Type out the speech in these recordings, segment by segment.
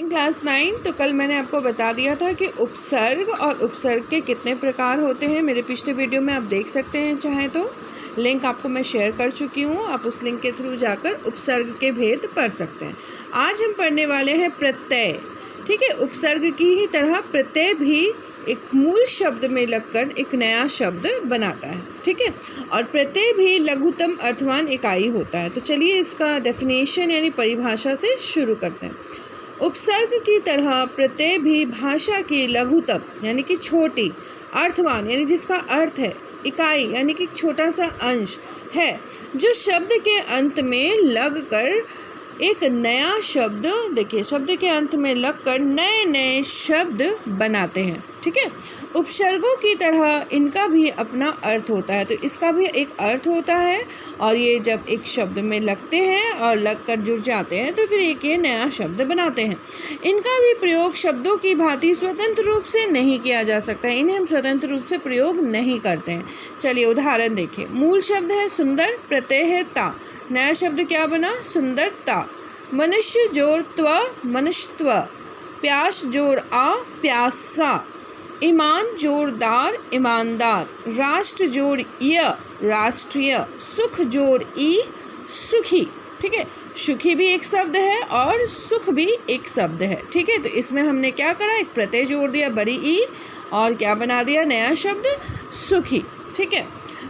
Class 9। तो कल मैंने आपको बता दिया था कि उपसर्ग और उपसर्ग के कितने प्रकार होते हैं। मेरे पिछले वीडियो में आप देख सकते हैं, चाहें तो लिंक आपको मैं शेयर कर चुकी हूँ। आप उस लिंक के थ्रू जाकर उपसर्ग के भेद पढ़ सकते हैं। आज हम पढ़ने वाले हैं प्रत्यय। ठीक है, उपसर्ग की ही तरह प्रत्यय भी एक मूल शब्द में लगकर एक नया शब्द बनाता है। ठीक है, और प्रत्यय भी लघुतम अर्थवान इकाई होता है। तो चलिए इसका डेफिनेशन यानी परिभाषा से शुरू करते हैं। उपसर्ग की तरह प्रत्यय भी भाषा की लघुतम यानी कि छोटी, अर्थवान यानी जिसका अर्थ है, इकाई यानी कि छोटा सा अंश है, जो शब्द के अंत में लगकर एक नया शब्द, देखिए शब्द के अंत में लगकर नए नए शब्द बनाते हैं। ठीक है, उपसर्गों की तरह इनका भी अपना अर्थ होता है। तो इसका भी एक अर्थ होता है और ये जब एक शब्द में लगते हैं और लगकर जुड़ जाते हैं तो फिर एक ये नया शब्द बनाते हैं। इनका भी प्रयोग शब्दों की भांति स्वतंत्र रूप से नहीं किया जा सकता है। इन्हें हम स्वतंत्र रूप से प्रयोग नहीं करते हैं। चलिए उदाहरण देखिए। मूल शब्द है सुंदर, प्रत्यय है ता, नया शब्द क्या बना? सुंदरता। मनुष्य जोड़ त्व, मनुष्यत्व। प्यास जोड़ आ, प्यासा। ईमान जोड़दार, ईमानदार। राष्ट्र जोड़ य, राष्ट्रीय। सुख जोड़ ई, सुखी। ठीक है, सुखी भी एक शब्द है और सुख भी एक शब्द है। ठीक है, तो इसमें हमने क्या करा? एक प्रत्यय जोड़ दिया बड़ी ई और क्या बना दिया? नया शब्द सुखी। ठीक है,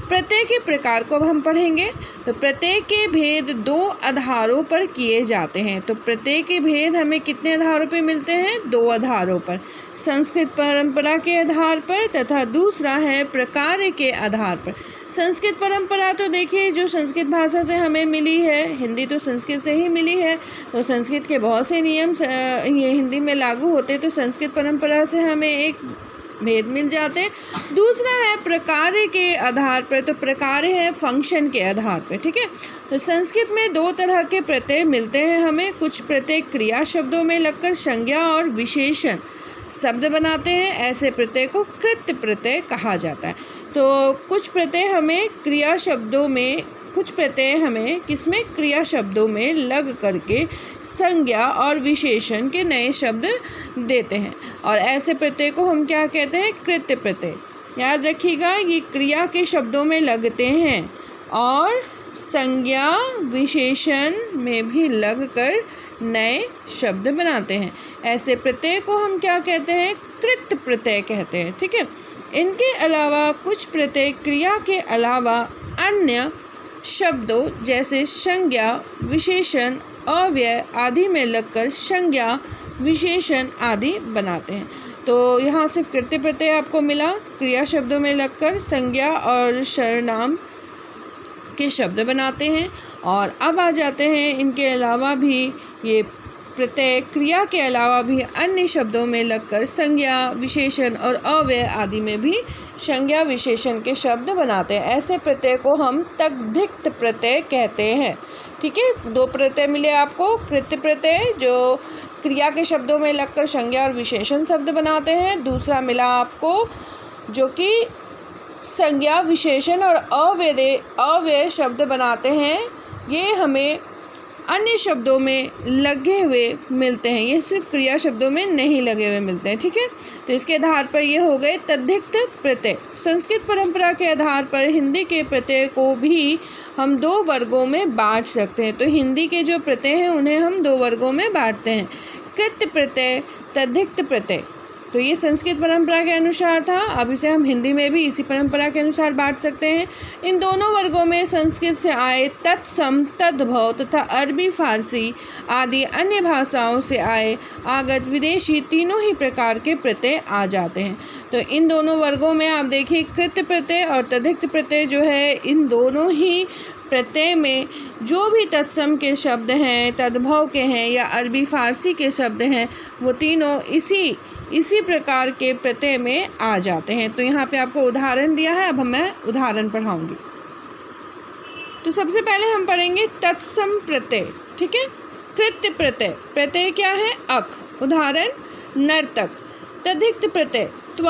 प्रत्यय के प्रकार को अब हम पढ़ेंगे। तो प्रत्यय के भेद दो आधारों पर किए जाते हैं। तो प्रत्यय के भेद हमें कितने आधारों पर मिलते हैं? दो आधारों पर, संस्कृत परंपरा के आधार पर तथा दूसरा है प्रकार के आधार पर। संस्कृत परंपरा तो देखिए जो संस्कृत भाषा से हमें मिली है, हिंदी तो संस्कृत से ही मिली है, तो संस्कृत के बहुत से नियम ये हिंदी में लागू होते, तो संस्कृत परंपरा से हमें एक भेद मिल जाते हैं। दूसरा है प्रकार के आधार पर। तो प्रकार है फंक्शन के आधार पर। ठीक है, तो संस्कृत में दो तरह के प्रत्यय मिलते हैं हमें। कुछ प्रत्यय क्रिया शब्दों में लगकर संज्ञा और विशेषण शब्द बनाते हैं, ऐसे प्रत्यय को कृत्य प्रत्यय कहा जाता है। तो कुछ प्रत्यय हमें क्रिया शब्दों में, कुछ प्रत्यय हमें किसमें? क्रिया शब्दों में लग करके संज्ञा और विशेषण के नए शब्द देते हैं, और ऐसे प्रत्यय को हम क्या कहते हैं? कृत्य प्रत्यय। याद रखिएगा, ये क्रिया के शब्दों में लगते हैं और संज्ञा विशेषण में भी लगकर नए शब्द बनाते हैं। ऐसे प्रत्यय को हम क्या कहते हैं? कृत्य प्रत्यय कहते हैं। ठीक है, इनके अलावा कुछ प्रत्यय क्रिया के अलावा अन्य शब्दों जैसे संज्ञा, विशेषण, अव्यय आदि में लगकर संज्ञा, विशेषण आदि बनाते हैं। तो यहाँ सिर्फ कृत्य प्रत्यय आपको मिला, क्रिया शब्दों में लगकर संज्ञा और सर्वनाम के शब्द बनाते हैं। और अब आ जाते हैं, इनके अलावा भी ये प्रत्यय क्रिया के अलावा भी अन्य शब्दों में लगकर संज्ञा, विशेषण और अव्यय आदि में भी संज्ञा विशेषण के शब्द बनाते हैं। ऐसे प्रत्यय को हम तद्धित प्रत्यय कहते हैं। ठीक है, दो प्रत्यय मिले आपको। कृत्य प्रत्यय जो क्रिया के शब्दों में लगकर संज्ञा और विशेषण शब्द बनाते हैं। दूसरा मिला आपको जो कि संज्ञा, विशेषण और अव्यय शब्द बनाते हैं। ये हमें अन्य शब्दों में लगे हुए मिलते हैं, ये सिर्फ क्रिया शब्दों में नहीं लगे हुए मिलते हैं। ठीक है, तो इसके आधार पर ये हो गए तद्धित प्रत्यय। संस्कृत परंपरा के आधार पर हिंदी के प्रत्यय को भी हम दो वर्गों में बांट सकते हैं। तो हिंदी के जो प्रत्यय हैं उन्हें हम दो वर्गों में बांटते हैं, कृत्य प्रत्यय, तद्धित प्रत्यय। तो ये संस्कृत परंपरा के अनुसार था, अब इसे हम हिंदी में भी इसी परंपरा के अनुसार बांट सकते हैं। इन दोनों वर्गों में संस्कृत से आए तत्सम, तद्भव तथा अरबी, फारसी आदि अन्य भाषाओं से आए आगत, विदेशी तीनों ही प्रकार के प्रत्यय आ जाते हैं। तो इन दोनों वर्गों में आप देखिए कृत्य प्रत्यय और तद्धित प्रत्यय जो है, इन दोनों ही प्रत्यय में जो भी तत्सम के शब्द हैं, तद्भव के हैं या अरबी फारसी के शब्द हैं, वो तीनों इसी प्रकार के प्रत्यय में आ जाते हैं। तो यहाँ पे आपको उदाहरण दिया है, अब मैं उदाहरण पढ़ाऊँगी। तो सबसे पहले हम पढ़ेंगे तत्सम प्रत्यय। ठीक है, कृत्य प्रत्यय। प्रत्यय क्या है? अक। उदाहरण नर्तक। तद्धित प्रत्यय त्व,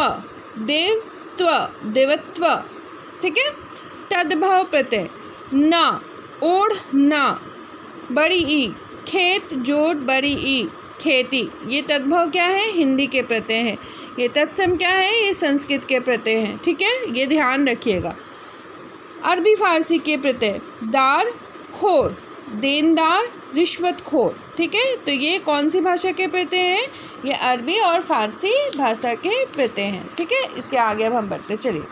देव, त्व, देवत्व। ठीक है, तद्भव प्रत्यय ना, ओढ़ ना, बड़ी ई, खेत जोड़ बड़ी ई, खेती। ये तद्भव क्या है, हिंदी के प्रत्यय हैं। ये तत्सम क्या है, ये संस्कृत के प्रत्यय हैं। ठीक है, ये ध्यान रखिएगा। अरबी फारसी के प्रत्यय दार, खोर, देनदार, रिश्वतखोर। ठीक है, तो ये कौन सी भाषा के प्रत्यय हैं, ये अरबी और फारसी भाषा के प्रत्यय हैं। ठीक है, इसके आगे अब हम बढ़ते चलिए।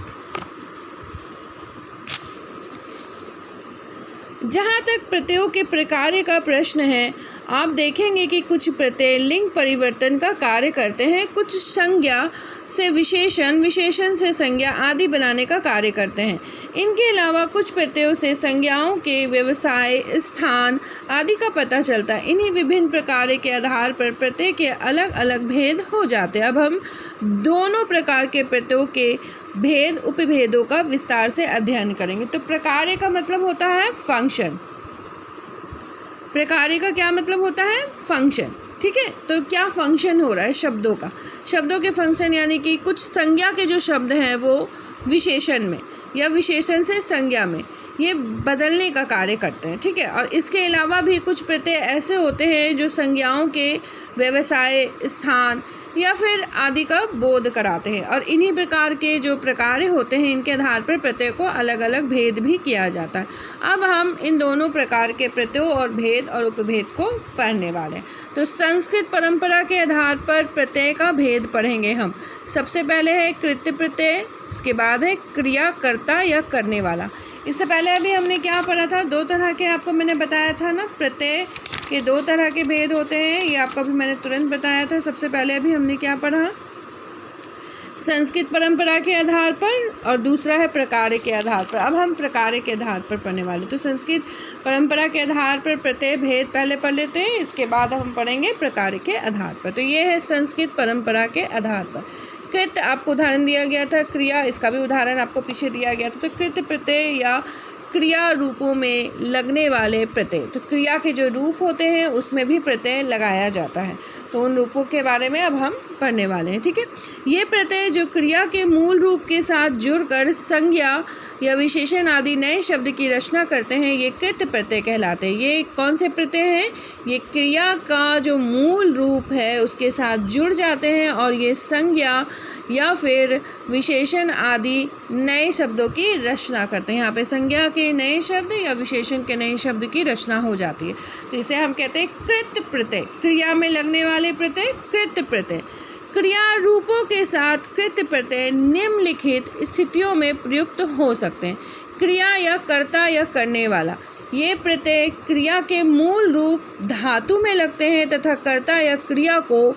जहाँ तक प्रत्ययों के प्रकार का प्रश्न है, आप देखेंगे कि कुछ प्रत्यय लिंग परिवर्तन का कार्य करते हैं, कुछ संज्ञा से विशेषण, विशेषण से संज्ञा आदि बनाने का कार्य करते हैं। इनके अलावा कुछ प्रत्ययों से संज्ञाओं के व्यवसाय, स्थान आदि का पता चलता है। इन्हीं विभिन्न प्रकार के आधार पर प्रत्यय के अलग अलग भेद हो जाते हैं। अब हम दोनों प्रकार के प्रत्ययों के भेद, उपभेदों का विस्तार से अध्ययन करेंगे। तो प्रकार का मतलब होता है फंक्शन। प्रकार का क्या मतलब होता है, फंक्शन। ठीक है, तो क्या फंक्शन हो रहा है शब्दों का, शब्दों के फंक्शन, यानी कि कुछ संज्ञा के जो शब्द हैं वो विशेषण में या विशेषण से संज्ञा में ये बदलने का कार्य करते हैं। ठीक है, और इसके अलावा भी कुछ प्रत्यय ऐसे होते हैं जो संज्ञाओं के व्यवसाय, स्थान या फिर आदि का बोध कराते हैं। और इन्हीं प्रकार के जो प्रकार होते हैं, इनके आधार पर प्रत्यय को अलग अलग भेद भी किया जाता है। अब हम इन दोनों प्रकार के प्रत्ययों और भेद और उपभेद को पढ़ने वाले हैं। तो संस्कृत परंपरा के आधार पर प्रत्यय का भेद पढ़ेंगे हम। सबसे पहले है कृत्य प्रत्यय, उसके बाद है क्रिया, कर्ता या करने वाला। इससे पहले अभी हमने क्या पढ़ा था, दो तरह के आपको मैंने बताया था ना, प्रत्यय के दो तरह के भेद होते हैं, ये आपको अभी मैंने तुरंत बताया था। सबसे पहले अभी हमने क्या पढ़ा, संस्कृत परंपरा के आधार पर, और दूसरा है प्रकार के आधार पर। अब हम प्रकार के आधार पर पढ़ने वाले। तो संस्कृत परंपरा के आधार पर प्रत्यय भेद पहले पढ़ लेते हैं, इसके बाद हम पढ़ेंगे प्रकार के आधार पर। तो ये है संस्कृत परंपरा के आधार पर। कृत आपको उदाहरण दिया गया था, क्रिया, इसका भी उदाहरण आपको पीछे दिया गया था। तो कृत प्रत्यय या क्रिया रूपों में लगने वाले प्रत्यय, तो क्रिया के जो रूप होते हैं उसमें भी प्रत्यय लगाया जाता है। तो उन रूपों के बारे में अब हम पढ़ने वाले हैं। ठीक है, ये प्रत्यय जो क्रिया के मूल रूप के साथ जुड़कर संज्ञा या विशेषण आदि नए शब्द की रचना करते हैं, ये कृत प्रत्यय कहलाते हैं। ये कौन से प्रत्यय हैं, ये क्रिया का जो मूल रूप है उसके साथ जुड़ जाते हैं और ये संज्ञा या फिर विशेषण आदि नए शब्दों की रचना करते हैं। यहाँ पे संज्ञा के नए शब्द या विशेषण के नए शब्द की रचना हो जाती है। तो इसे हम कहते हैं कृत प्रत्यय, क्रिया में लगने वाले प्रत्यय कृत प्रत्यय। क्रिया रूपों के साथ कृत प्रत्यय निम्नलिखित स्थितियों में प्रयुक्त हो सकते हैं। क्रिया या कर्ता या करने वाला, ये प्रत्यय क्रिया के मूल रूप धातु में लगते हैं तथा कर्ता या क्रिया को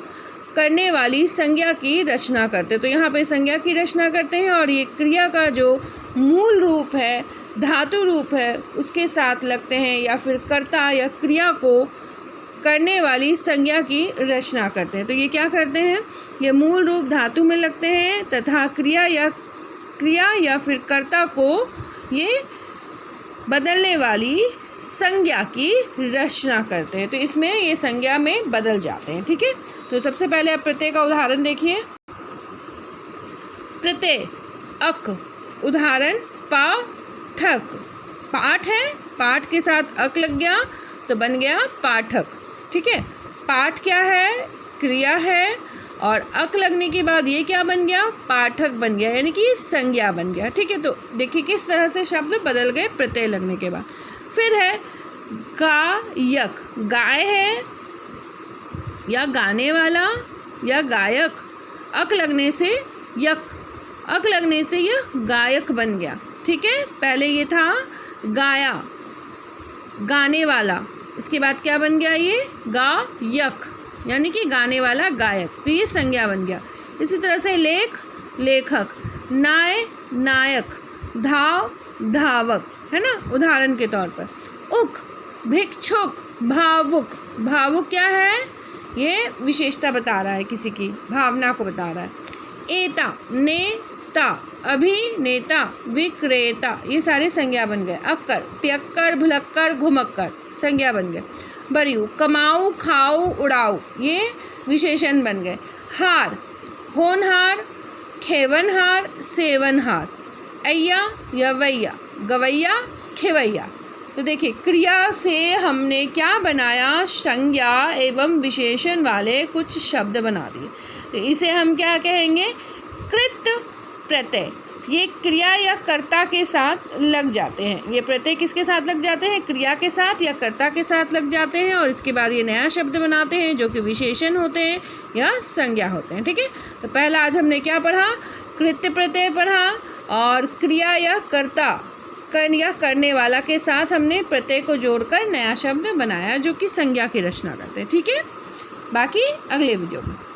करने वाली संज्ञा की रचना करते हैं। तो यहाँ पे संज्ञा की रचना करते हैं और ये क्रिया का जो मूल रूप है, धातु रूप है, उसके साथ लगते हैं या फिर कर्ता या क्रिया को करने वाली संज्ञा की रचना करते हैं। तो ये क्या करते हैं, ये मूल रूप धातु में लगते हैं तथा क्रिया या फिर कर्ता को ये बदलने वाली संज्ञा की रचना करते हैं। तो इसमें ये संज्ञा में बदल जाते हैं। ठीक है, तो सबसे पहले आप प्रत्यय का उदाहरण देखिए। प्रत्यय अक, उदाहरण पाठक। पाठ है, पाठ के साथ अक लग गया तो बन गया पाठक। ठीक है, पाठ क्या है, क्रिया है, और अक लगने के बाद ये क्या बन गया, पाठक बन गया, यानी कि संज्ञा बन गया। ठीक है, तो देखिए किस तरह से शब्द बदल गए प्रत्यय लगने के बाद। फिर है गायक, गाय है या गाने वाला या गायक, अक लगने से यक, अक लगने से यह गायक बन गया। ठीक है, पहले ये था गाया, गाने वाला, इसके बाद क्या बन गया, ये गायक, यानी कि गाने वाला गायक, तो ये संज्ञा बन गया। इसी तरह से लेख, लेखक, नाय, नायक, धाव, धावक, है ना, उदाहरण के तौर पर। उक, भिक्षुक, भावुक, भावुक क्या है, ये विशेषता बता रहा है, किसी की भावना को बता रहा है। एता, नेता, अभिनेता, विक्रेता, ये सारे संज्ञा बन गए। अक्कर, पियक्कर, भुलक्कर, घुमक्कर, संज्ञा बन गए। बरियू, कमाऊ, खाऊ, उड़ाऊ, ये विशेषण बन गए। हार, होनहार, खेवनहार, सेवनहार। अय्या, यवैया, गवैया, खिवैया, तो देखिए क्रिया से हमने क्या बनाया, संज्ञा एवं विशेषण वाले कुछ शब्द बना दिए। तो इसे हम क्या कहेंगे, कृत प्रत्यय। ये क्रिया या कर्ता के साथ लग जाते हैं। ये प्रत्यय किसके साथ लग जाते हैं, क्रिया के साथ या कर्ता के साथ लग जाते हैं, और इसके बाद ये नया शब्द बनाते हैं जो कि विशेषण होते हैं या संज्ञा होते हैं। ठीक है, तो पहला आज हमने क्या पढ़ा, कृत्य प्रत्यय पढ़ा, और क्रिया या कर्ता या करने वाला के साथ हमने प्रत्यय को जोड़कर नया शब्द बनाया जो कि संज्ञा की रचना करते हैं। ठीक है, बाकी अगले वीडियो में।